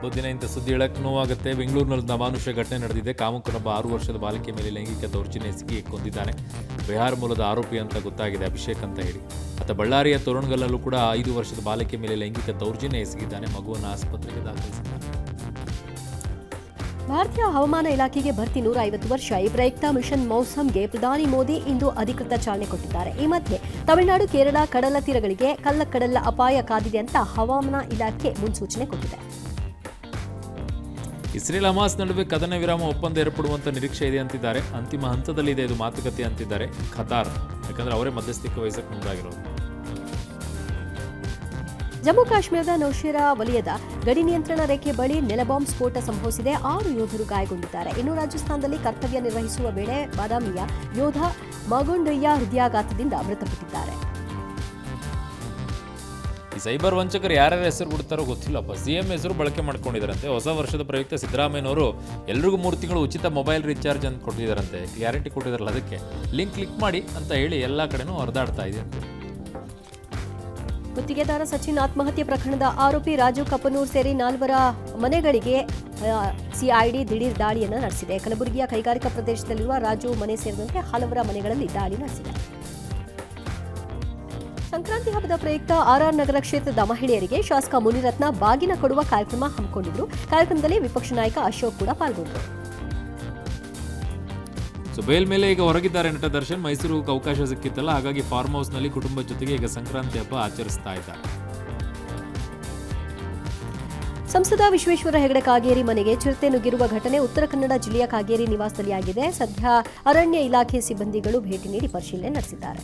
ಹಬ್ಬದ ದಿನ ಇಂಥ ಸುದ್ದಿ ಹೇಳಕ್ಕೆ ನೋವಾಗುತ್ತೆ. ಬೆಂಗಳೂರಿನಲ್ಲಿ ಅಮಾನುಷ ಘಟನೆ ನಡೆದಿದೆ. ಕಾಮುಕನೊಬ್ಬ 6 ವರ್ಷದ ಬಾಲಕಿಯ ಮೇಲೆ ಲೈಂಗಿಕ ದೌರ್ಜನ್ಯ ಎಸಗಿ ಕೊಂದಿದ್ದಾನೆ. ಬಿಹಾರ ಮೂಲದ ಆರೋಪಿ ಅಂತ ಗೊತ್ತಾಗಿದೆ, ಅಭಿಷೇಕ್ ಅಂತ ಹೇಳಿ. ಮತ್ತು ಬಳ್ಳಾರಿಯ ತೋರಣಗಲ್ಲಲ್ಲೂ ಕೂಡ 5 ವರ್ಷದ ಬಾಲಕಿಯ ಮೇಲೆ ಲೈಂಗಿಕ ದೌರ್ಜನ್ಯ ಎಸಗಿದ್ದಾನೆ. ಮಗುವನ್ನು ಆಸ್ಪತ್ರೆಗೆ ದಾಖಲಿಸಿದ್ದಾನೆ. ಭಾರತೀಯ ಹವಾಮಾನ ಇಲಾಖೆಗೆ ಭರ್ತಿ 150 ವರ್ಷ. ಈ ಪ್ರಯುಕ್ತ ಮಿಷನ್ ಮೌಸಮ್ಗೆ ಪ್ರಧಾನಿ ಮೋದಿ ಇಂದು ಅಧಿಕೃತ ಚಾಲನೆ ಕೊಟ್ಟಿದ್ದಾರೆ. ಈ ಮಧ್ಯೆ ತಮಿಳುನಾಡು, ಕೇರಳ ಕಡಲ ತೀರಗಳಿಗೆ ಕಳ್ಳಕಡಲ ಅಪಾಯ ಕಾದಿದೆ ಅಂತ ಹವಾಮಾನ ಇಲಾಖೆ ಮುನ್ಸೂಚನೆ ಕೊಟ್ಟಿದೆ. ಇಸ್ರೇಲ್ ಹಮಾಸ್ ನಡುವೆ ಕದನ ವಿರಾಮ ಒಪ್ಪಂದ ಏರ್ಪಡುವಂತ ನಿರೀಕ್ಷೆ ಇದೆ ಅಂತಿದ್ದಾರೆ. ಅಂತಿಮ ಹಂತದಲ್ಲಿದೆ ಇದು ಮಾತುಕತೆ ಅಂತಿದ್ದಾರೆ ಖತಾರ್. ಯಾಕಂದ್ರೆ ಅವರೇ ಮಧ್ಯಸ್ಥಿಕೆ ವಹಿಸಕ್ಕೆ ಮುಂದಾಗಿರೋದು. ಜಮ್ಮು ಕಾಶ್ಮೀರದ ನೌಶೇರಾ ವಲಯದ ಗಡಿ ನಿಯಂತ್ರಣ ರೇಖೆ ಬಳಿ ನೆಲಬಾಂಬ್ ಸ್ಫೋಟ ಸಂಭವಿಸಿದೆ. 6 ಯೋಧರು ಗಾಯಗೊಂಡಿದ್ದಾರೆ. ಇನ್ನು ರಾಜಸ್ಥಾನದಲ್ಲಿ ಕರ್ತವ್ಯ ನಿರ್ವಹಿಸುವ ವೇಳೆ ಬಾದಾಮಿಯ ಯೋಧ ಮಗುಂಡಯ್ಯ ಹೃದಯಾಘಾತದಿಂದ ಮೃತಪಟ್ಟಿದ್ದಾರೆ. ಈ ಸೈಬರ್ ವಂಚಕರು ಯಾರ್ಯಾರ ಹೆಸರು ಬಿಡ್ತಾರೋ ಗೊತ್ತಿಲ್ಲಪ್ಪ. ಸಿಎಂ ಹೆಸರು ಬಳಕೆ ಮಾಡ್ಕೊಂಡಿದ್ದಾರಂತೆ. ಹೊಸ ವರ್ಷದ ಪ್ರಯುಕ್ತ ಸಿದ್ದರಾಮಯ್ಯನವರು ಎಲ್ರಿಗೂ 3 ತಿಂಗಳು ಉಚಿತ ಮೊಬೈಲ್ ರೀಚಾರ್ಜ್ ಅಂತ ಕೊಟ್ಟಿದ್ದಾರಂತೆ. ಗ್ಯಾರಂಟಿ ಕೊಟ್ಟಿದ್ದಾರಲ್ಲ, ಅದಕ್ಕೆ ಲಿಂಕ್ ಕ್ಲಿಕ್ ಮಾಡಿ ಅಂತ ಹೇಳಿ ಎಲ್ಲ ಕಡೆನೂ ಹರಿದಾಡ್ತಾ ಇದೆ ಅಂತ. ಗುತ್ತಿಗೆದಾರ ಸಚಿನ್ ಆತ್ಮಹತ್ಯೆ ಪ್ರಕರಣದ ಆರೋಪಿ ರಾಜು ಕಪನೂರ್ ಸೇರಿ 4 ಮನೆಗಳಿಗೆ ಸಿಐಡಿ ದಿಢೀರ್ ದಾಳಿಯನ್ನು ನಡೆಸಿದೆ. ಕಲಬುರಗಿಯ ಕೈಗಾರಿಕಾ ಪ್ರದೇಶದಲ್ಲಿರುವ ರಾಜು ಮನೆ ಸೇರಿದಂತೆ ಹಲವರ ಮನೆಗಳಲ್ಲಿ ದಾಳಿ ನಡೆಸಿದೆ. ಸಂಕ್ರಾಂತಿ ಹಬ್ಬದ ಪ್ರಯುಕ್ತ ಆರ್ಆರ್ ನಗರ ಕ್ಷೇತ್ರದ ಮಹಿಳೆಯರಿಗೆ ಶಾಸಕ ಮುನಿರತ್ನ ಬಾಗಿನ ಕೊಡುವ ಕಾರ್ಯಕ್ರಮ ಹಮ್ಮಿಕೊಂಡಿದ್ರು. ಕಾರ್ಯಕ್ರಮದಲ್ಲಿ ವಿಪಕ್ಷ ನಾಯಕ ಅಶೋಕ್ ಕೂಡ ಪಾಲ್ಗೊಂಡರು. ಬೇಲ್ ಮೇಲೆ ಈಗ ಹೊರಗಿದ್ದಾರೆ ನಟ ದರ್ಶನ್. ಮೈಸೂರಿಗೆ ಅವಕಾಶ ಸಿಕ್ಕಿತ್ತಲ್ಲ, ಹಾಗಾಗಿ ಫಾರ್ಮ್ ಹೌಸ್ನಲ್ಲಿ ಕುಟುಂಬದ ಜೊತೆಗೆ ಈಗ ಸಂಕ್ರಾಂತಿ ಹಬ್ಬ ಆಚರಿಸ್ತಾ ಇದ್ದಾರೆ. ಸಂಸದ ವಿಶ್ವೇಶ್ವರ ಹೆಗಡೆ ಕಾಗೇರಿ ಮನೆಗೆ ಚಿರತೆ ನುಗ್ಗಿರುವ ಘಟನೆ ಉತ್ತರ ಕನ್ನಡ ಜಿಲ್ಲೆಯ ಕಾಗೇರಿ ನಿವಾಸದಲ್ಲಿ ಆಗಿದೆ. ಸದ್ಯ ಅರಣ್ಯ ಇಲಾಖೆ ಸಿಬ್ಬಂದಿಗಳು ಭೇಟಿ ನೀಡಿ ಪರಿಶೀಲನೆ ನಡೆಸಿದ್ದಾರೆ.